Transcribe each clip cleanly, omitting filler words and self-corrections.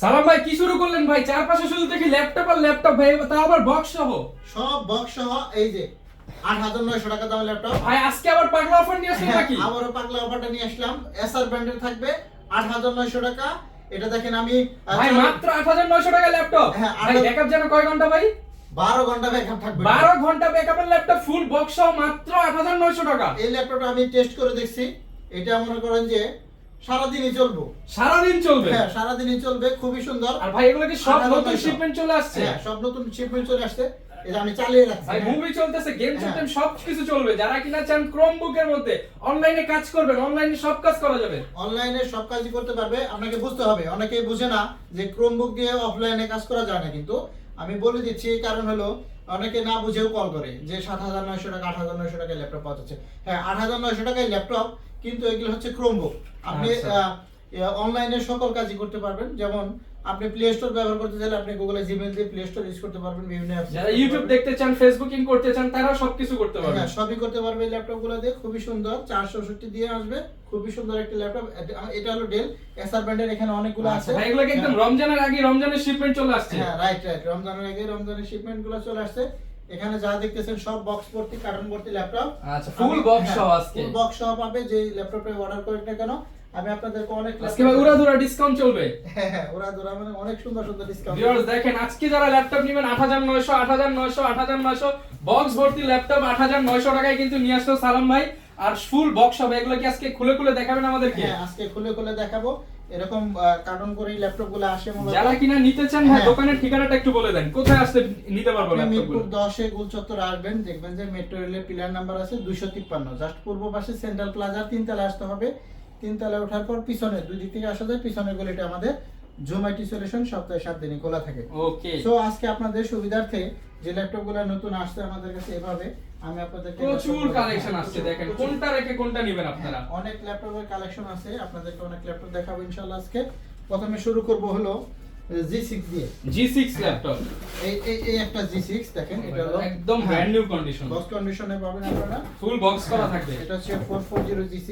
সালাম ভাই, কি শুরু করলেন ভাই? চারপাশে শুধু দেখি ল্যাপটপ আর ল্যাপটপ ভাই, তাও আবার বক্স সহ। সব বক্স সহ এই যে 8900 টাকা দামের ল্যাপটপ। ভাই আজকে আবার পাগলা অফার নিয়ে আসলেন নাকি? আবারও পাগলা অফারটা নিয়ে আসলাম। এসআর ব্র্যান্ডের থাকবে 8900 টাকা। এটা দেখেন আমি ভাই মাত্র 8900 টাকা ল্যাপটপ। হ্যাঁ, ভাই ব্যাকআপ জানো কয় ঘন্টা ভাই? 12 ঘন্টা ব্যাকআপ থাকবে। 12 ঘন্টা ব্যাকআপের ল্যাপটপ ফুল বক্স সহ মাত্র 8900 টাকা। এই ল্যাপটপটা আমি টেস্ট করে দেখছি। এটা মনে করেন যে সারাদিনই চলবে। সারাদিন চলবে? হ্যাঁ, সারাদিনই চলবে, খুবই সুন্দর। আর ভাই এগুলো কি সব নতুন শিপমেন্ট চলে আসছে? হ্যাঁ, সব নতুন শিপমেন্ট চলে আসছে। এটা আমি চালিয়ে রাখছি। ভাই মুভি চলতেছে, গেম হ্যাঁ। চলতেছে, সব কিছু চলবে। যারা কিনা চান ক্রোমবুকের মধ্যে অনলাইনে কাজ করবেন, অনলাইনে সব কাজ করা যাবে। অনলাইনে সব কাজই করতে পারবে। আপনাকে বুঝতে হবে, অনেকেই বুঝে না যে ক্রোমবুক দিয়ে অফলাইনে কাজ করা যায় না, কিন্তু আমি বলে দিচ্ছি। কারণ হলো অনেকে না বুঝেও কল করে যে 7900 টাকা 8900 টাকায় ল্যাপটপ পাওয়া যাচ্ছে। হ্যাঁ, 8900 টাকায় ল্যাপটপ, কিন্তু এগুলো হচ্ছে ক্রোমবুক। আপনি অনলাইনে সকল কাজই করতে পারবেন। যেমন আপনি প্লে স্টোর ব্যবহার করতে চাইলে আপনি গুগলে জিমেইল দিয়ে প্লে স্টোর ইউজ করতে পারবেন। বিভিন্ন অ্যাপস, যারা ইউটিউব দেখতে চান, ফেসবুকিং করতে চান, তারা সবকিছু করতে পারবে। হ্যাঁ, সবই করতে পারবে এই ল্যাপটপগুলো দিয়ে। খুবই সুন্দর, 464 দিয়ে আসবে। খুবই সুন্দর একটা ল্যাপটপ। এটা হলো ডেল এসআর ব্র্যান্ডের। এখানে অনেকগুলো আছে। ভাই এগুলো কি একদম রমজানের আগে রমজানের শিপমেন্ট চলে আসছে? হ্যাঁ, রাইট। রমজানের আগে রমজানের শিপমেন্টগুলো চলে আসছে। এখানে যা দেখতেছেন সব বক্স ভর্তি, কার্টন ভর্তি ল্যাপটপ। আচ্ছা, ফুল বক্স সহ আজকে। ফুল বক্স সহ পাবে। যে ল্যাপটপে অর্ডার করেন না কেন, আমি আপনাদেরকে অনেক আজকে ভাই উড়াধুরা ডিসকাউন্ট চলবে। হ্যাঁ, ওরা ধরা মানে অনেক সুন্দর সুন্দর ডিসকাউন্ট। ভিউয়ার্স দেখেন, আজকে যারা ল্যাপটপ নেবেন 8900 8900 8900 বক্স ভর্তি ল্যাপটপ 8900 টাকায় কিন্তু নিয়ে আসলো সালাম ভাই। আর ফুল বক্স হবে। এগুলো কি আজকে খুলে খুলে দেখাবেন আমাদেরকে? হ্যাঁ, আজকে খুলে খুলে দেখাবো। এরকম কার্টন করে এই ল্যাপটপগুলো আসে মূলত। যারা কিনা নিতে চান ভাই, হ্যাঁ। দোকানের ঠিকানাটা একটু বলে দেন, কোথায় আসলে নিতে পারবো আপনি ল্যাপটপগুলো? মিরপুর 10 এ গোল চত্বরে আসবেন, দেখবেন যে মেট্রো রেলের পিলার নাম্বার আছে 253, জাস্ট পূর্ব পাশে সেন্ট্রাল প্লাজা 3 তলায় আসতে হবে। 3 তলায় ওঠার পর পিছনে দুই দিক থেকে আসা যায়। পিছনের গলিটা আমাদের জুম আইটি সলিউশন, সপ্তাহে 7 দিনই খোলা থাকে। ওকে। সো আজকে আপনাদের সুবিধার্থে যে ল্যাপটপগুলো নতুন আসছে আমাদের কাছে, এভাবে আমি আপনাদেরকে প্রচুর কালেকশন আসছে, দেখেন কোনটা রেখে কোনটা নেবেন আপনারা। অনেক ল্যাপটপের কালেকশন আছে, আপনাদেরকে অনেক ল্যাপটপ দেখাবো ইনশাআল্লাহ আজকে। প্রথমে শুরু করব হলো G6 দিয়ে। G6 laptop. এই একটা G6 দেখেন, এটা হলো একদম ব্র্যান্ড নিউ কন্ডিশন, বক্স কন্ডিশনে পাবেন আপনারা। ফুল বক্স করা থাকবে। এটা হচ্ছে 440 G6।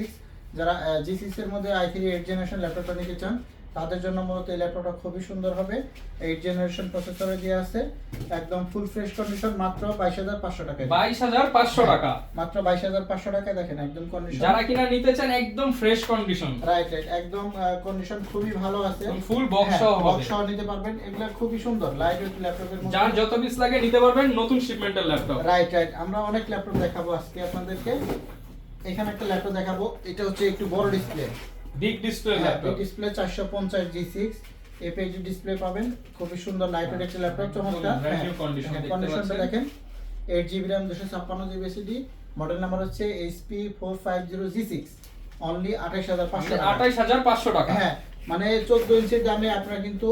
যারা G6 এর মধ্যে i3 8 জেনারেশন ল্যাপটপটা নিতে চান, তাদের জন্য মূলত এই ল্যাপটপটা খুবই সুন্দর হবে। 8 জেনারেশন প্রসেসরে দিয়ে আছে, একদম ফুল ফ্রেশ কন্ডিশন, মাত্র 22500 টাকায়। 22500 টাকা, মাত্র 22500 টাকায়। দেখেন একদম কন্ডিশন, যারা কিনা নিতে চান একদম ফ্রেশ কন্ডিশন। রাইট একদম কন্ডিশন খুবই ভালো আছে। ফুল বক্স সহ হবে, বক্স সহ নিতে পারবেন। এগুলা খুবই সুন্দর লাইট ওয়েট ল্যাপটপের মধ্যে। যার যত পিস লাগে নিতে পারবেন, নতুন শিপমেন্টের ল্যাপটপ। রাইট আমরা অনেক ল্যাপটপ দেখাবো আজকে আপনাদেরকে। এখানে একটা ল্যাপটপ দেখাবো, এটা হচ্ছে একটু বড় display, big display laptop. Display 450 G6 এপিএইচডি ডিসপ্লে পাবেন। খুবই সুন্দর লাইট ওয়েট একটা ল্যাপটপ, চমৎকার। ব্র্যান্ড নিউ কন্ডিশন দেখতে কন্ডিশনটা পাচ্ছেন। দেখেন, 8GB RAM 256GB SSD, model number হচ্ছে HP450 G6, অনলি 28500 টাকা। 28500 টাকা। হ্যাঁ, মানে 14 ইঞ্চির দামে আপনারা কিন্তু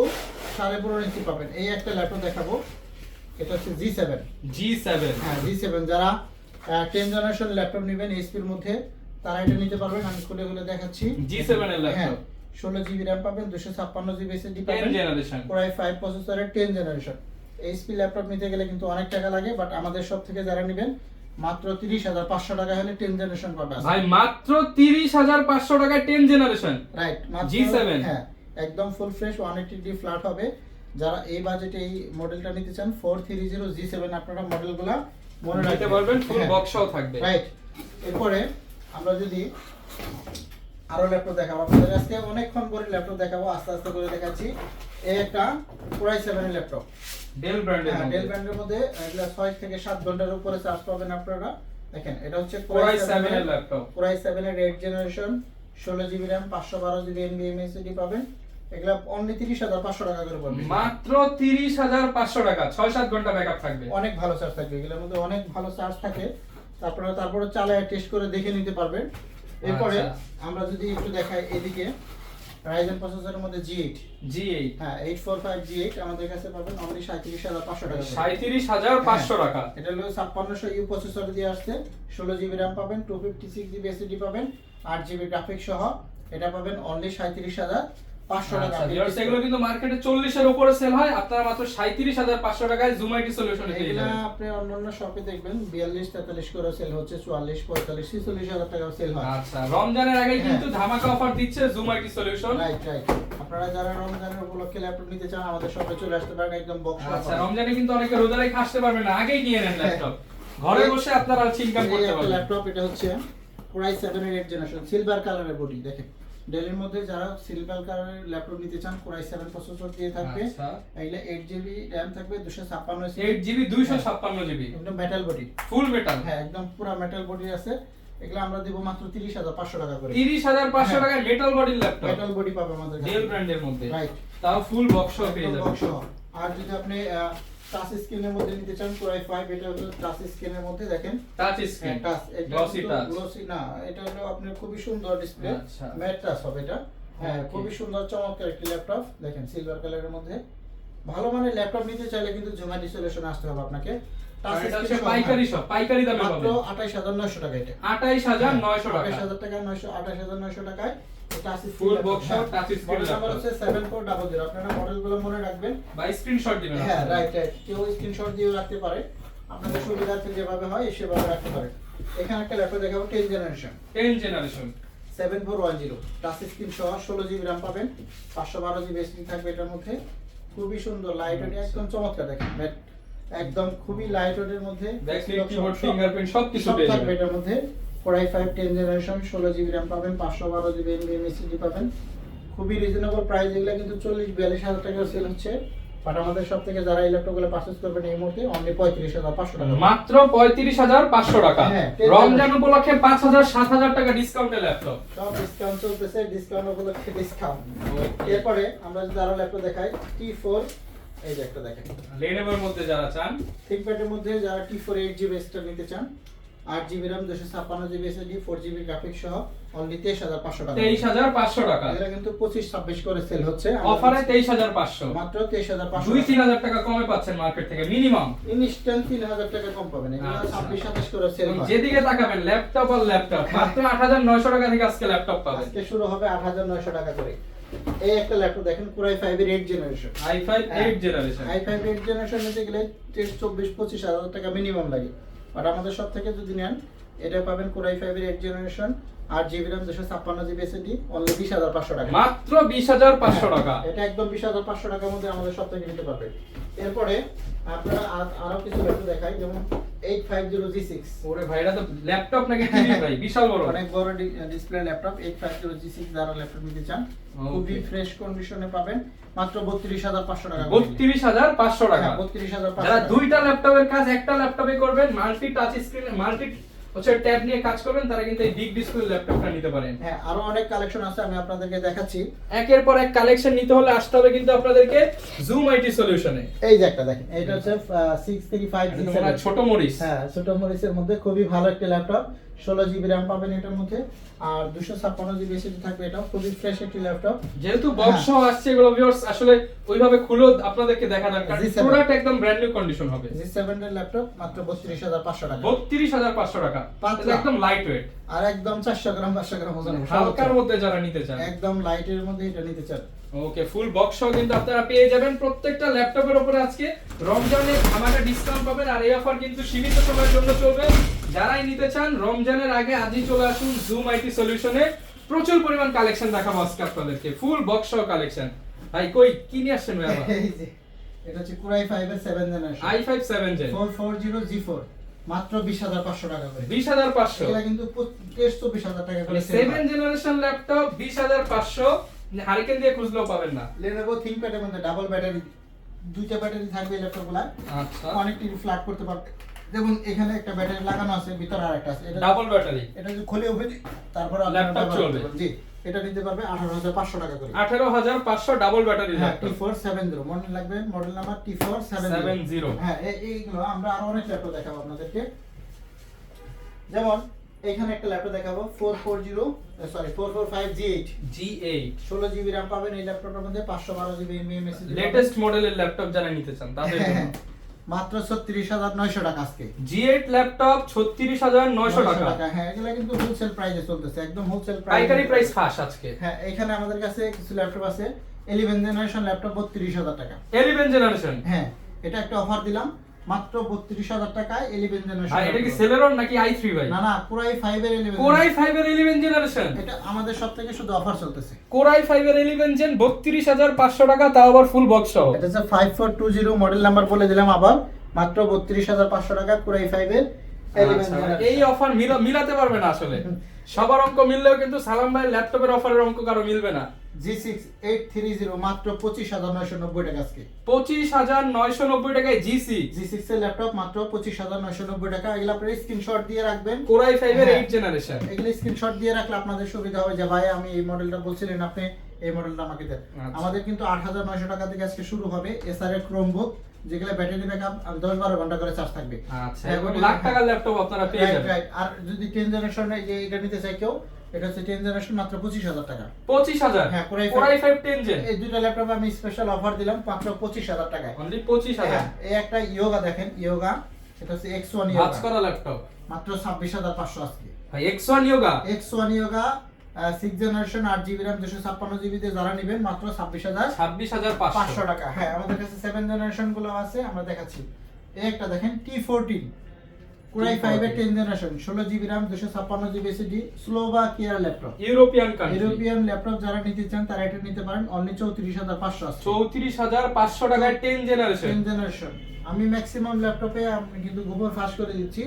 15.5 ইঞ্চি পাবেন। এই একটা ল্যাপটপ দেখাবো, এটা হচ্ছে G7। হ্যাঁ, G7 যারা 10 জেনারেশন ল্যাপটপ নেবেন এইচপির মধ্যে, তারা এটা নিতে পারবেন। আমি খুলে খুলে দেখাচ্ছি। G7 এর হ্যাঁ, ল্যাপটপ 16GB RAM পাবেন, 256GB SSD 10 পাবেন, জেনারেশন। Core i5 প্রসেসরের 10 জেনারেশন। এইচপি ল্যাপটপ নিতে গেলে কিন্তু অনেক টাকা লাগে, বাট আমাদের সব থেকে যারা নেবেন মাত্র 30500 টাকা হলে 10 জেনারেশন পাবেন। ভাই মাত্র 30500 টাকায় 10 জেনারেশন। রাইট, G7 হ্যাঁ, একদম ফুল ফ্রেশ 180D ফ্ল্যাট হবে। যারা এই বাজেটে এই মডেলটা নিতে চান 430 G7, আপনারা মডেলগুলো মনে নিতে রাখতে পারবেন, ফুল বক্স সহ থাকবে। রাইট। এরপরে আমরা যদি আরো ল্যাপটপ দেখাবো আপনাদের, আজকে অনেকক্ষণ করে ল্যাপটপ দেখাবো, আস্তে আস্তে করে দেখাচ্ছি। এই একটা Core i7 এর ল্যাপটপ, ডেল ব্র্যান্ডের হ্যাঁ, মধ্যে। ডেল ব্র্যান্ডের মধ্যে। এগুলা 6 থেকে 7 ঘন্টার উপরে চার্জ পাবেন আপনারা। দেখেন, এটা হচ্ছে Core i7 এর ল্যাপটপ। Core i7 এর 8 generation, 16GB RAM 512GB NVMe SSD পাবেন। এগুলা অনলি 30500 টাকা করে পড়বে। মাত্র 30500 টাকা, 6-7 ঘন্টা ব্যাকআপ থাকবে। অনেক ভালো চার্জ থাকবে, এগুলোর মধ্যে অনেক ভালো চার্জ থাকে। তারপরে চালায় টেস্ট করে দেখে নিতে পারবেন। এরপরে আচ্ছা। আমরা যদি একটু দেখাই এদিকে, Ryzen প্রসেসরের মধ্যে G8, G8, হ্যাঁ 845 G8 আমাদের কাছে পাবেন অনলি 37500 টাকা করে। 37500 টাকা। এটা হলো 5600U প্রসেসর দিয়ে আসছে, 16GB RAM পাবেন, 256GB SSD পাবেন, 8GB গ্রাফিক্স সহ। এটা পাবেন অনলি 37500 টাকা। আচ্ছা ভিউয়ার্স, এগুলো কিন্তু মার্কেটে 40 এর উপরে সেল হয়, আপনারা মাত্র 37500 টাকায় জুম আইটি সলিউশনে পেয়ে এগুলা যাবেন। আপনি অন্যান্য শপে দেখবেন 42 43 করে সেল হচ্ছে, 44 45 46000 টাকা সেল হয়। আচ্ছা, রমজানের আগে কিন্তু ধামাকা অফার দিচ্ছে জুম আইটি সলিউশন। রাইট আপনারা যারা রমজানের উপলক্ষে ল্যাপটপ নিতে চান আমাদের শপে চলে আসতে পারেন, একদম বক্স। আচ্ছা, রমজানে কিন্তু অনেকে রোজা রেখে আসতে পারবে না, আগেই নিয়ে নেন ল্যাপটপ, ঘরে বসে আপনারা ইনকাম করতে একটা পারবেন। ল্যাপটপ, এটা হচ্ছে Core i7 এর 8th জেনারেশন, সিলভার কালারের বডি। দেখেন ডেলের মধ্যে যারা সিলভার কালারের ল্যাপটপ নিতে চান Core i7 প্রসেসর দিয়ে থাকবে। আচ্ছা, এগুলা 8GB RAM থাকবে, 256 8GB 256GB, একদম মেটাল বডি। ফুল মেটাল। হ্যাঁ, একদম পুরো মেটাল বডি আছে। এগুলা আমরা দেব মাত্র 30,500 টাকা করে। 30,500 টাকায় মেটাল বডির ল্যাপটপ, মেটাল বডি পাবে আমাদের কাছে, ডেল ব্র্যান্ডের মধ্যে, রাইট। তাও ফুল বক্স পেয়ে একদম যাবেন। বক্স। আর যদি আপনি টাচ স্ক্রিনের মধ্যে নিতে চান Core i5, এটা হলো টাচ স্ক্রিনের মধ্যে। দেখেন টাচ স্ক্রিন, টাচ, এটা গ্লসি টাচ, গ্লসি না, এটা হলো আপনার খুবই সুন্দর ডিসপ্লে, আচ্ছা, ম্যাট টাচ হবে এটা। হ্যাঁ, Okay. খুবই সুন্দর চমৎকার একটি ল্যাপটপ। দেখেন সিলভার কালারের মধ্যে ভালো মানের ল্যাপটপ নিতে চাইলে কিন্তু জোম্যাটো সলিউশন আসতে হবে আপনাকে। টাচ আর এটা হচ্ছে স্ক্রিন পাইকারি শপ, পাইকারি দামে মাত্র পাবেন 28,900 টাকা। এটা 28,900 টাকা, 28,000 টাকা, 28,900 টাকায় touch screen full box touch screen model number laptop. হচ্ছে 7400। আপনারা মডেলগুলো মনে রাখবেন। বা স্ক্রিনশট দিবেন হ্যাঁ, আপনারা। রাইট রাইট, কেউ স্ক্রিনশট দিয়ে রাখতে পারে, আপনাদের সুবিধার্থে যেভাবে হয় সেভাবে রাখতে পারে। এখানে একটা ল্যাপটপ দেখাবো 10th generation 10 generation, 7410, touch screen সহ 16GB RAM পাবেন, 512GB SSD থাকবে এটার মধ্যে। খুবই সুন্দর লাইট ওয়েট, একদম চমৎকার। দেখেন একদম খুবই লাইট ওয়েটের মধ্যে ব্যাকলাইট, কিবোর্ড, ফিঙ্গারপ্রিন্ট সবকিছু সব পেয়ে থাকবে যাবেন। এটার মধ্যে। Core i5 10th generation, 16GB RAM পাবেন, 512GB NVMe SSD পাবেন। খুবই রিজনেবল প্রাইস। এগুলা কিন্তু 40-42 হাজার টাকা সেল হচ্ছে, বাট আমাদের সব থেকে যারা এই ল্যাপটপগুলো পারচেজ করবেন এই মুহূর্তে অনলি 35,500 টাকা। মাত্র 35,500 টাকা, হ্যাঁ, রমজান উপলক্ষে 5,000 7,000 টাকা ডিসকাউন্টে ল্যাপটপ। সব ডিসকাউন্ট চলতেছে, ডিসকাউন্ট উপলক্ষে ডিসকাউন্ট। এরপরে আমরা যদি আরো ল্যাপটপ দেখাই T4, এই যে একটা দেখেন লেনোভোর মধ্যে যারা চান, থিংকপ্যাডের মধ্যে যারা T4 8GB এক্সট্রা নিতে চান, 8GB RAM, 256GB SSD, 4GB graphics সহ অনলি 23,500 টাকা। 23,500 টাকা, এটা কিন্তু 25-26 করে সেল হচ্ছে অফারে 23,500, মাত্র 23,500। 2-3,000 টাকা কমে পাচ্ছেন মার্কেট থেকে মিনিমাম। ইনস্ট্যান্ট 3,000 টাকা কম পাবেন। এগুলো আচ্ছা। 26-27 করে সেল হয়। যেদিকে তাকাবেন ল্যাপটপ আর ল্যাপটপ, মাত্র 8,900 টাকা থেকে আজকে ল্যাপটপ পাবেন। আজকে শুরু হবে 8,900 টাকা করে। এই একটা ল্যাপটপ দেখেন Core i5 এর 8th generation, i5 8 generation, i5 8th generation নিতে গেলে 24-25 হাজার টাকা মিনিমাম লাগে, বাট আমাদের সব থেকে যদি নেন এটা পাবেন Core i5 এর 8th generation, 8GB RAM, 256GB SSD only 20,500 টাকা। মাত্র 20,500 টাকা। এটা একদম 20,500 টাকার মধ্যে আমাদের সব থেকে নিতে পারবে। এরপরে আপনারা আরো কিছু ল্যাপটপ দেখাই, যেমন 850G6। ওরে ভাই, এটা তো ল্যাপটপ নাকি টিভি ভাই, বিশাল বড়। অনেক বড় ডিসপ্লে ল্যাপটপ 850G6 যারা ল্যাপটপ নিতে চান খুবই ফ্রেশ কন্ডিশনে পাবেন মাত্র 32,500 টাকা। 32,500 টাকা। 32,500 যারা টাকা। দুইটা ল্যাপটপের কাজ একটা ল্যাপটপে করবেন, মাল্টি টাচ স্ক্রিন, মাল্টি হচ্ছে ট্যাব নিয়ে কাজ করবেন, তারা কিন্তু এই বিগ ডিসপ্লে ল্যাপটপটা নিতে পারেন। হ্যাঁ, আরো অনেক কালেকশন আছে, আমি আপনাদেরকে দেখাচ্ছি। একের পর এক কালেকশন নিতে হলে আসতে হবে কিন্তু আপনাদেরকে জুম আইটি সলিউশনে। এই যে একটা দেখেন, এটা হচ্ছে 635G7, ছোট মরিচ। হ্যাঁ, ছোট মরিচের মধ্যে খুবই ভালো একটা ল্যাপটপ। 16GB RAM পাবেন এটার মধ্যে, আর 256GB SSD থাকবে। এটাও খুবই ফ্রেশ একটি ল্যাপটপ। যেহেতু বক্স সহ আসছে, এগুলো ভিউয়ার্স আসলে ওইভাবে খুলেও আপনাদেরকে দেখা দরকার। G7 প্রোডাক্ট একদম ব্র্যান্ড নিউ কন্ডিশন হবে। G7 এর ল্যাপটপ মাত্র 32,500 টাকা। 32,500 টাকা, পাতলা। এটা একদম লাইট ওয়েট, আর একদম 400 গ্রাম 500 গ্রাম ওজন, হালকার মধ্যে যারা নিতে চান, একদম লাইটের মধ্যে এটা নিতে চান। ওকে, ফুল বক্স সহ কিন্তু আপনারা পেয়ে যাবেন প্রত্যেকটা ল্যাপটপের উপরে আজকে রমজানে ধামাকা ডিসকাউন্ট পাবেন। আর এই অফার কিন্তু সীমিত সময়ের জন্য চলবে। যারাই নিতে চান রমজানের আগে আজই চলে আসুন জুম আইটি সলিউশনে। প্রচুর পরিমাণ কালেকশন দেখাবো আজকে আপনাদেরকে, ফুল বক্স সহ কালেকশন। ভাই কই কি নিয়ে আসছেন ভাই আবার? এই যে এটা হচ্ছে Core i5 এর 7th generation, i5 7 gen, 440G4 মাত্র 20,500 টাকা করে। 20,500, এটা কিন্তু 23-24,000 টাকা করে সেল 7 জেনারেশন ল্যাপটপ 20,500, হারিকেন দিয়ে খুঁজলেও পাবেন না। Lenovo ThinkPad এর মধ্যে ডাবল ব্যাটারি, দুইটা ব্যাটারি থাকবে এই ল্যাপটপগুলা। আচ্ছা, অনেক টিভি ফ্ল্যাট করতে পারবে। যেমন এখানে একটা ব্যাটারি লাগানো আছে, ভিতরে আরেকটা আছে। এটা ডাবল ব্যাটারি, এটা যদি খুলে ওপেন তারপরে ল্যাপটপ চলবে। জি, এটা নিতে পারবে 18,500 টাকা করে। 18,500 ডাবল ব্যাটারি হ্যাঁ, ল্যাপটপ। T470 মনে লাগবে, মডেল নাম্বার T470। 70, হ্যাঁ, এইগুলো আমরা আরো অনেক ল্যাপটপ দেখাবো আপনাদেরকে। যেমন এখানে একটা ল্যাপটপ দেখাবো 445G8, G8, 16GB RAM পাবেন এই ল্যাপটপের মধ্যে, 512GB NVMe SSD লেটেস্ট মডেলের ল্যাপটপ যারা নিতে চান তাদের জন্য মাত্র 36,900 টাকা আজকে। G8 ল্যাপটপ 36,900 টাকা। হ্যাঁ, এগুলা কিন্তু হোলসেল প্রাইসে চলতেছে, একদম হোলসেল প্রাইস। পাইকারি প্রাইস ফাঁস আজকে। হ্যাঁ, এখানে আমাদের কাছে কিছু ল্যাপটপ আছে 11th জেনারেশন ল্যাপটপ 32,000 টাকা। 11 জেনারেশন, হ্যাঁ, এটা একটা অফার দিলাম মাত্র 32,000 টাকায় 11 জেনারেশন। আর এটা কি সেলেরন নাকি i3 ভাই? না না, কোরাই 5 এর 11। কোরাই 5 এর 11 জেনারেশন, এটা আমাদের সব থেকে শুধু অফার চলতেছে। কোরাই 5 এর 11 জেন 32,500 টাকা, তাও আবার ফুল বক্স সহ। এটা হচ্ছে 5420 মডেল নাম্বার বলে দিলাম আবার, মাত্র 32,500 টাকা কোরাই 5 এর 11 আচ্ছা, জেনারেশন। এই অফার মিলাতে পারবে না আসলে। সবার অঙ্ক মিললেও কিন্তু সালাম ভাইয়ের ল্যাপটপের অফারের অঙ্ক কারো মিলবে না। G6 830 মাত্র 25,990 টাকা আজকে। 25,990 টাকায় G6 G6 এর ল্যাপটপ মাত্র 25,990 টাকা। এগুলো আপনারা স্ক্রিনশট দিয়ে রাখবেন। কোরাই 5 এর হ্যাঁ। 8 জেনারেশন। এগুলো স্ক্রিনশট দিয়ে রাখলে আপনাদের সুবিধা হবে যে ভাই আমি এই মডেলটা বলছিলেন, আপনি এই মডেলটা আমাকে দেন। আচ্ছা। আমাদের কিন্তু 8,900 টাকা থেকে আজকে শুরু হবে এসআর এর ক্রোমবুক, যেগুলো ব্যাটারি ব্যাকআপ 10-12 ঘন্টা করে চার্জ থাকবে। আচ্ছা, হ্যাঁ, এবং লাখ টাকার ল্যাপটপ আপনারা পেয়ে রাইট যাবেন। রাইট। আর যদি 10 জেনারেশন যে এটা নিতে চাই কেউ, এটা হচ্ছে 10 জেনারেশন মাত্র 25,000 টাকা। 25,000। হ্যাঁ, কোরাই কোরাই 5 10 জেন এই দুটো ল্যাপটপ আমি স্পেশাল অফার দিলাম মাত্র 25,000 টাকায়। অনলি 25,000। হ্যাঁ, এই একটা ইয়োগা দেখেন, ইয়োগা এটা হচ্ছে X1 ভাঁজ ইয়োগা করা ল্যাপটপ মাত্র 26,500 আজকে। ভাই, X1 yoga X1 yoga 6 generation 8GB RAM 256GB দিয়ে যারা নেবেন মাত্র 26,500 26,500 টাকা। হ্যাঁ, আমাদের কাছে 7 জেনারেশন গুলো আছে, আমরা দেখাচ্ছি। এই একটা দেখেন T14 কোরাই 5 এর 10 generation 16GB RAM 256GB SSD স্লোভাকিয়ার laptop. European country. European laptop যারা নিতে চান তারা এটা নিতে পারেন, অনলি 34,500 আছে। 34,500 টাকায় 10 জেনারেশন। 10 জেনারেশন। আমি ম্যাক্সিমাম ল্যাপটপে আমি কিন্তু গোবর ফাঁস করে দিচ্ছি,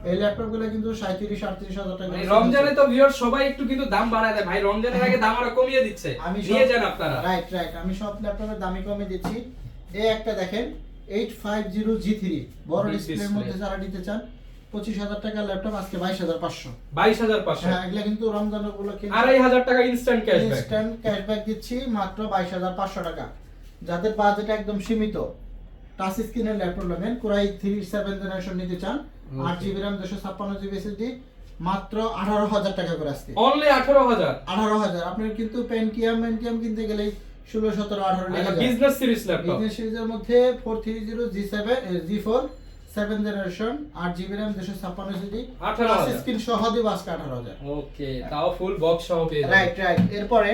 এই ল্যাপটপগুলো কিন্তু 37-38,000 টাকা। মানে রমজানে তো ভিউয়ার সবাই একটু কিন্তু দাম বাড়ায় দেয় ভাই, রমজানের আগে দাম আরো কমিয়ে দিচ্ছে। আমি নিয়ে যান আপনারা। রাইট রাইট, আমি সব ল্যাপটপের দামই কমে দিচ্ছি। এই একটা দেখেন 850G3 বড় Big ডিসপ্লের display। মধ্যে যারা নিতে চান 25,000 টাকার ল্যাপটপ আজকে 22,500। 22,500। হ্যাঁ, এগুলা কিন্তু রমজান উপলক্ষে 2,500 টাকা ইনস্ট্যান্ট ক্যাশব্যাক। ইনস্ট্যান্ট ক্যাশব্যাক দিচ্ছি মাত্র 22,500 টাকা। যাদের বাজেট একদম সীমিত, টাচ স্ক্রিনের ল্যাপটপ নেবেন, কোরাই 3 জেনারেশন নিতে চান, 8GB RAM 256GB SSD মাত্র 18,000 টাকা করে আজকে। অনলি 18,000। 18,000। আপনার কিন্তু পেন্টিয়াম কিনতে গেলে 16, 17, 18 লেগে যায়। Business series laptop. বিজনেস সিরিজের মধ্যে 430 7 generation 8GB RAM 256GB 18,000 touch screen সহ দিব আজকে 18,000। ওকে, তাও ফুল বক্স সহ পেয়ে যাবেন। Right right. এরপরে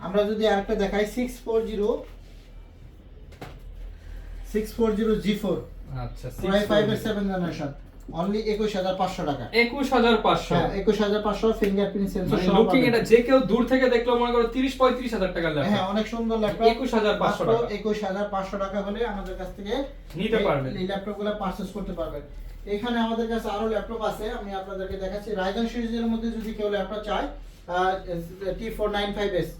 আমরা যদি আরেকটা দেখাই 640G4 আচ্ছা, কোরাই 5 এর 7 জেনারেশন অনলি 21,500 টাকা। 21,500। হ্যাঁ, 21,500 ফিঙ্গারপ্রিন্ট সেন্সর মানে সহ লুকিং পাবেন। এটা যে কেউ দূর থেকে দেখলেও মনে করো 30-35,000 টাকার হ্যাঁ, ল্যাপটপ। অনেক সুন্দর ল্যাপটপ। 21,500 টাকা 21,500 টাকা হলে আমাদের কাছ থেকে নিতে পারবেন। এই ল্যাপটপগুলো পারচেজ করতে পারবেন। এখানে আমাদের কাছে আরো ল্যাপটপ আছে, আমি আপনাদেরকে দেখাচ্ছি। রাইজেন সিরিজের মধ্যে যদি কেউ ল্যাপটপ চায়, T495S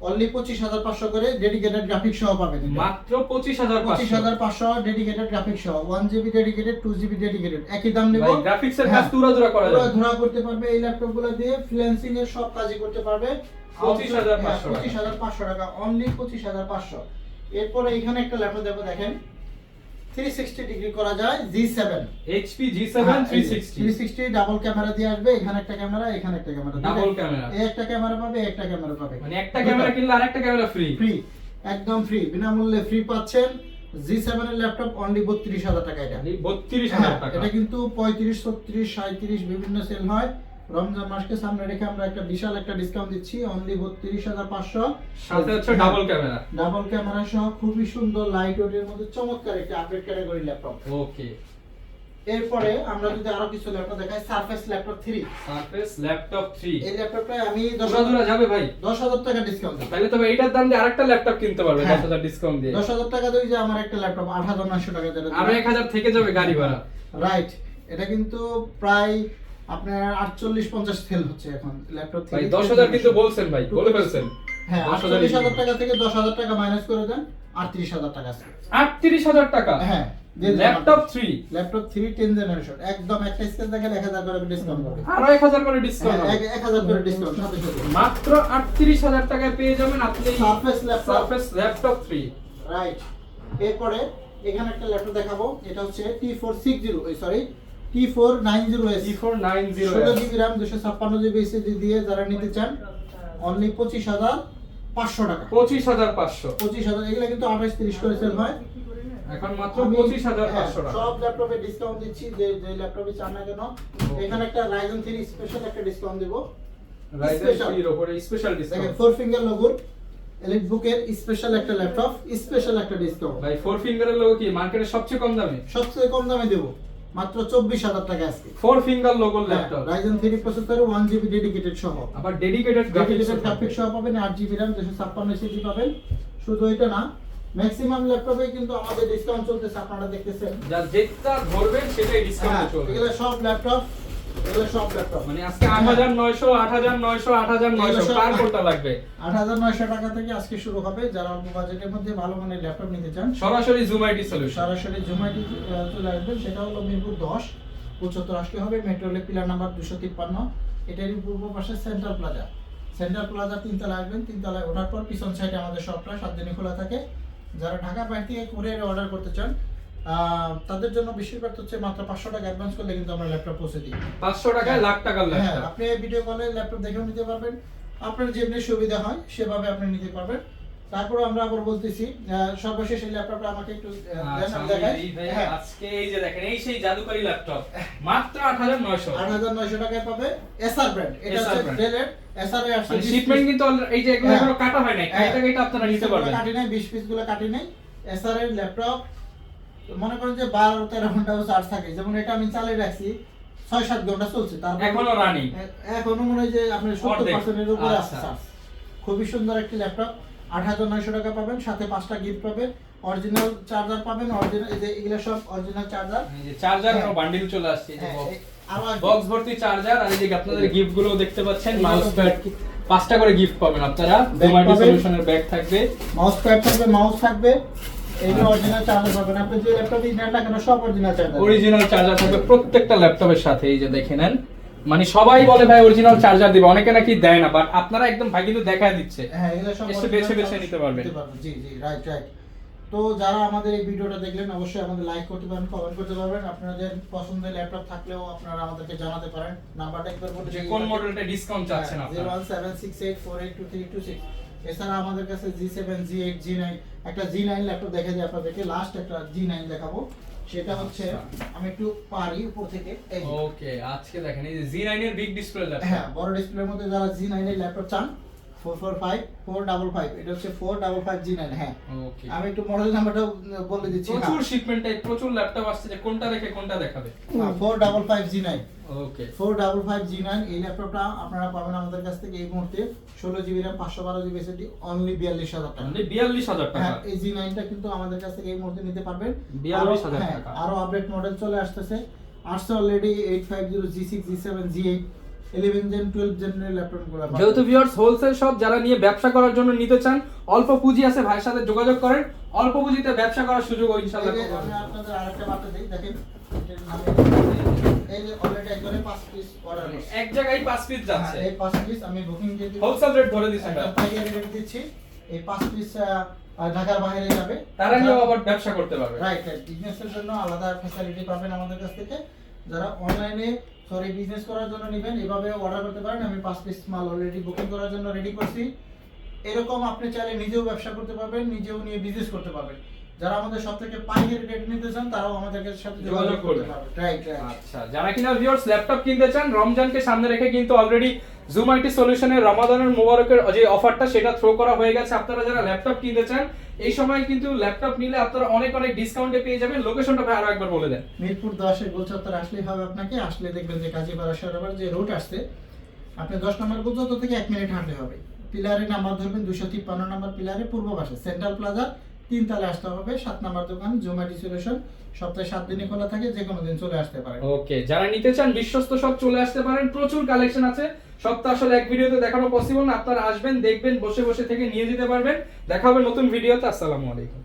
অনলি 25,500 করে ডেডিকেটেড গ্রাফিক্স সহ পাবেন। মাত্র 25,500। 25,500 ডেডিকেটেড গ্রাফিক্স সহ, 1GB ডেডিকেটেড 2GB ডেডিকেটেড একই দাম নেব। ভাই, গ্রাফিক্সের কাজ তুরাদুরা করা যাবে। ধরা করতে পারবে এই ল্যাপটপগুলো দিয়ে, ফ্রিল্যান্সিং এর সব কাজই করতে পারবে। 25,500 টাকা। 25,500 টাকা, অনলি 25,500। এরপরে এখানে একটা ল্যাপটপ দেবো, দেখেন 360 ডিগ্রি করা যায় G7 HP G7 360 360 double camera দিয়ে আসবে। এখানে একটা ক্যামেরা, এখানে একটা ক্যামেরা, ডাবল ক্যামেরা। এই একটা ক্যামেরা পাবে, এই একটা ক্যামেরা পাবে, মানে একটা ক্যামেরা কিনলে আরেকটা ক্যামেরা ফ্রি। ফ্রি, একদম ফ্রি, বিনামূল্যে ফ্রি পাচ্ছেন। G7 এর ল্যাপটপ অনলি 32,000 টাকা। এটা 32,000 টাকা। এটা কিন্তু 35, 36, 37 বিভিন্ন সেল হয়। রমজান মাসকে সামনে রেখে আমরা একটা বিশাল একটা ডিসকাউন্ট দিচ্ছি, অনলি 32,500। সাথে হচ্ছে ডাবল ক্যামেরা। ডাবল ক্যামেরা সহ খুবই সুন্দর লাইট ওয়েটের মধ্যে চমৎকার একটা আপডেট ক্যাটাগরি ল্যাপটপ। ওকে, এরপরে আমরা যদি আরো কিছু ল্যাপটপ দেখাই, সারফেস ল্যাপটপ 3। সারফেস ল্যাপটপ 3 এই ল্যাপটপটা আমি তুরাদুরা যাবে ভাই। 10,000 টাকা ডিসকাউন্ট দিই। তাহলে তবে এইটার দাম দিয়ে আরেকটা ল্যাপটপ কিনতে পারবে হ্যাঁ। 10,000 ডিসকাউন্ট দিয়ে। 10,000 টাকা দিয়ে যে আমার একটা ল্যাপটপ 8,900 টাকা যেটা আরো 1,000 থেকে যাবে গাড়ি ভাড়া। রাইট। এটা কিন্তু প্রায় আপনার 48-50 সেল হচ্ছে এখন ল্যাপটপ ভাই 10,000 কিন্তু বলছেন ভাই, বলে ফেলছেন। হ্যাঁ, 10,000 48,000 টাকা থেকে 10,000 টাকা মাইনাস করে দেন, 38,000 টাকা আছে। 38,000 টাকা। হ্যাঁ, ল্যাপটপ 3 ল্যাপটপ 3 10 জেনারেশন একদম একটা স্কেল দেখেন 1,000 করে ডিসকাউন্ট পাবে। আরো 1,000 করে ডিসকাউন্ট হবে। 1,000 করে ডিসকাউন্ট সাথে সাথে মাত্র 38,000 টাকায় পেয়ে যাবেন আপনি surface laptop. Surface laptop 3। Right. এরপরে এখানে একটা ল্যাপটপ দেখাবো, এটা হচ্ছে T490S T490 16GB RAM 256GB SSD দিয়ে যারা নিতে চান অনলি 25,500 টাকা। 25,500। 25,000, এগুলা কিন্তু 28-30 করে সেল হয়। এখন মাত্র আমি 25,500 টাকা। সব ল্যাপটপে ডিসকাউন্ট দিচ্ছি, যে ল্যাপটপে চান না কেন। এখানে একটা Ryzen 3 স্পেশাল একটা ডিসকাউন্ট দেব। Ryzen Special। 3 এর উপরে স্পেশাল দেখেন ডিসকাউন্ট। 4 ফিঙ্গার লোগো এলিট বুকের স্পেশাল একটা ল্যাপটপ, স্পেশাল একটা ডিসকাউন্ট। ভাই 4 ফিঙ্গারের লোগো কি মার্কেটের সবচেয়ে কম দামে? সবচেয়ে কম দামে দেব মাত্র 24,000 টাকা আজকে। 4 ফিঙ্গার লোগো ল্যাপটপ, Ryzen 3 প্রসেসরে 1GB ডেডিকেটেড সহ, আবার ডেডিকেটেড গ্রাফিক্স গ্রাফিক্স সহ পাবেন, 8GB RAM 256 SSD পাবেন। শুধু এটা না, ম্যাক্সিমাম ল্যাপটপে কিন্তু আমাদের ডিসকাউন্ট চলতেছে, আপনারা দেখতেছেন। যা যেটা ধরবেন সেটাই ডিসকাউন্ট চলবে। এগুলো সব ল্যাপটপ, এগুলো সব ল্যাপটপ মানে আজকে 8900 8900 8900 কার কোনটা লাগবে? 8900 টাকা থেকে আজকে শুরু হবে। যারা অল্প বাজেটের মধ্যে ভালো মানের ল্যাপটপ নিতে চান, সরাসরি জুম আইটি সলিউশন, সরাসরি জুমাইটি চলে আসবেন। সেটা হলো মিরপুর 10 75 আসতে হবে, মেট্রো রেল পিলার নাম্বার 253। এটারই পূর্ব পাশে সেন্ট্রাল প্লাজা। সেন্ট্রাল প্লাজা 3 তলায় আসবেন, 3 তলায় ওঠার পর পিছন সাইডে আমাদের শপটা 7 দিনই খোলা থাকে। যারা ঢাকা বাইরে থেকে কুরিয়ারে অর্ডার করতে চান, তাদের জন্য বেশিরভাগ হচ্ছে মাত্র 500 টাকা অ্যাডভান্স করলে কিন্তু আমরা ল্যাপটপ পৌঁছে দিই। 500 টাকায় লাখ টাকার হ্যাঁ, ল্যাপটপ। আপনি ভিডিও কলে ল্যাপটপ দেখেও নিতে পারবেন, আপনার যেমনি সুবিধা হয় সেভাবে আপনি নিতে পারবেন। তারপর আমরা আবার বলতেছি, সর্বশেষ এই ল্যাপটপটা আমাকে একটু আচ্ছা, আমি দেখাই। এই ভাই হ্যাঁ, আজকে এই যে দেখেন এই সেই জাদুকরি ল্যাপটপ মাত্র 8900। 8900 টাকায় পাবে। এসআর ব্র্যান্ড, এটা SR হচ্ছে brand। ডেলের এসআর এর আসছে। মানে শিপমেন্ট কিন্তু এই যে এগুলো হ্যাঁ। এখনো কাটা হয় নাই, এটা আপনারা নিতে পারবেন। কাটি নাই, 20 পিস গুলো কাটি নাই। এসআর এর ল্যাপটপ মনে করেন যে 12-13 ঘন্টা চার্জ থাকে, যেমন এটা আমি চালিয়ে রাখছি 6-7 ঘন্টা চলছে, তারপর এখনো রানিং, এখনো মনে হয় যে আপনার 70% এর উপরে আছে আচ্ছা। চার্জ। খুবই সুন্দর একটি ল্যাপটপ, 8900 টাকা পাবেন, সাথে 5টা গিফট পাবেন, অরিজিনাল চার্জার পাবেন, অরিজিনাল এই যে এগুলো সব অরিজিনাল চার্জার। এই যে চার্জার হ্যাঁ। বান্ডিল চলে আসছে, এই যে আমার বক্স ভর্তি চার্জার, আর এই যে আপনাদের গিফট গুলো দেখতে পাচ্ছেন, মাউস প্যাড 5টা করে গিফট পাবেন আপনারা। জুমাইটি সলিউশনের ব্যাগ থাকবে, মাউস প্যাড থাকবে, মাউস থাকবে, এইগুলো অরিজিনাল চার্জার পাবেন। আপনি যে ল্যাপটপ ইনভার্টার লাগানো সব অরিজিনাল চার্জার, অরিজিনাল চার্জার থাকবে প্রত্যেকটা ল্যাপটপের সাথে। এই যে দেখে নেন, মানে সবাই বলে ভাই অরিজিনাল চার্জার দিবে, অনেকে নাকি দেয় না, বাট আপনারা একদম ভাই কিন্তু দেখায় দিচ্ছে। হ্যাঁ, এগুলো সব এসে বেছে বেছে নিতে পারবেন। জি জি, রাইট রাইট। তো যারা আমাদের এই ভিডিওটা দেখলেন, অবশ্যই আমাদের লাইক করতে পারেন, কমেন্ট করতে পারবেন। আপনাদের পছন্দের ল্যাপটপ থাকলেও আপনারা আমাদেরকে জানাতে পারেন। নাম্বারটা একবার বলে যে কোন মডেলটা ডিসকাউন্ট চাচ্ছেন আপনারা। 01768482326। এছাড়া আমাদের কাছে G7 G8 G9 একটা G9 ল্যাপটপ দেখে দিই আপনাদেরকে। লাস্ট একটা G9 দেখাবো, সেটা হচ্ছে আমি একটু পারি উপর থেকে। এই যে ওকে, আজকে দেখেন এই যে Z9 এর বিগ ডিসপ্লে ল্যাপটপ। হ্যাঁ, বড় ডিসপ্লের মধ্যে যারা G9 এর ল্যাপটপ চান, 455 এটা হচ্ছে 455 G9। হ্যাঁ, ওকে, আমি একটু মডেল নাম্বারটা বলে দিচ্ছি। প্রচুর শিপমেন্টে প্রচুর ল্যাপটপ আসছে, যে কোনটা রেখে কোনটা দেখাবে। 455 G9, ওকে, 455 G9 এই ল্যাপটপটা আপনারা পাবেন আমাদের কাছ থেকে এই মুহূর্তে 16GB RAM 512GB SSD only 42000 টাকা। মানে 42000 টাকা। হ্যাঁ, এই G9টা কিন্তু আমাদের কাছ থেকে এই মুহূর্তে নিতে পারবেন। 42000 হ্যাঁ, টাকা। আরো আপডেট মডেল চলে আসছে already 850 G6 G7 G8 11 gen 12 জেনের ল্যাপটপগুলো পাবেন। যেহেতু ভিউয়ার্স হোলসেল শপ, যারা নিয়ে ব্যবসা করার জন্য নিতে চান, অল্প পুঁজি আছে, ভাইয়ের সাথে যোগাযোগ করেন, অল্প পুঁজিতে ব্যবসা করার সুযোগ ইনশাআল্লাহ এই যে পাবেন। আমি আপনাদের আরেকটা বার্তা দিই, দেখেন এটার নামে এই যে অলরেডি একজনে 5 পিস অর্ডার করছে। এক জায়গায় 5 পিস যাচ্ছে, এই 5 পিস আমি বুকিং দিয়ে দিব, হোলসেল রেট ধরে দিছেন। একটা পাইকারি রেট দিচ্ছি। এই 5 পিস ঢাকার বাইরে যাবে, তারা নিয়ে আবার ব্যবসা করতে পারবে। Right right. বিজনেসের জন্য আলাদা ফ্যাসিলিটি পাবেন আমাদের কাছ থেকে। যারা অনলাইনে বিজনেস করার জন্য নেবেন, এভাবে অর্ডার করতে পারেন। আমি 5 পিস মাল অলরেডি বুকিং করার জন্য রেডি করছি। এরকম আপনি চাইলে নিজেও ব্যবসা করতে পারবেন, নিজেও নিয়ে বিজনেস করতে পারবেন। যারা আমাদের সব থেকে পাইকারি রেট নিতে চান, তারাও আমাদের সাথে যোগাযোগ করতে পারবেন। Right right. আচ্ছা, যারা কিনা ভিউয়ার্স ল্যাপটপ কিনতে চান, রমজানকে সামনে রেখে কিন্তু অলরেডি জুম আইটি সলিউশনের রমাদানের মোবারকের যে অফারটা সেটা থ্রো করা হয়ে গেছে। আপনারা যারা ল্যাপটপ কিনতে চান, এই সময় কিন্তু ল্যাপটপ নিলে আপনারা অনেক অনেক ডিসকাউন্টে পেয়ে যাবেন। লোকেশনটা ভাই আরো একবার বলে দেন। মিরপুর 10 এর গোলচত্বর আসলেই হবে আপনাকে। আসলে দেখবেন যে কাজীপাড়া শেরাবার যে রোড আসছে, আপনি 10 নম্বর গোলচত্বর থেকে 1 মিনিট হাঁটলে হবে। পিলারে নাম্বার ধরবেন, 253 নম্বর পিলারে পূর্ব পাশে সেন্ট্রাল প্লাজা 3 তলায় আসতে হবে। 7 নম্বর দোকান জুমাইটি সলিউশন, সপ্তাহে 7 দিনই খোলা থাকে, যে কোনো দিন চলে আসতে পারেন। ওকে, যারা নিতে চান বিশ্বস্ত সব চলে আসতে পারেন, প্রচুর কালেকশন আছে। সব তো আসলে এক ভিডিওতে দেখানো পসিবল না, আপনারা আসবেন, দেখবেন, বসে বসে থেকে নিয়ে যেতে পারবেন। দেখা হবে নতুন ভিডিওতে। আসসালামু আলাইকুম।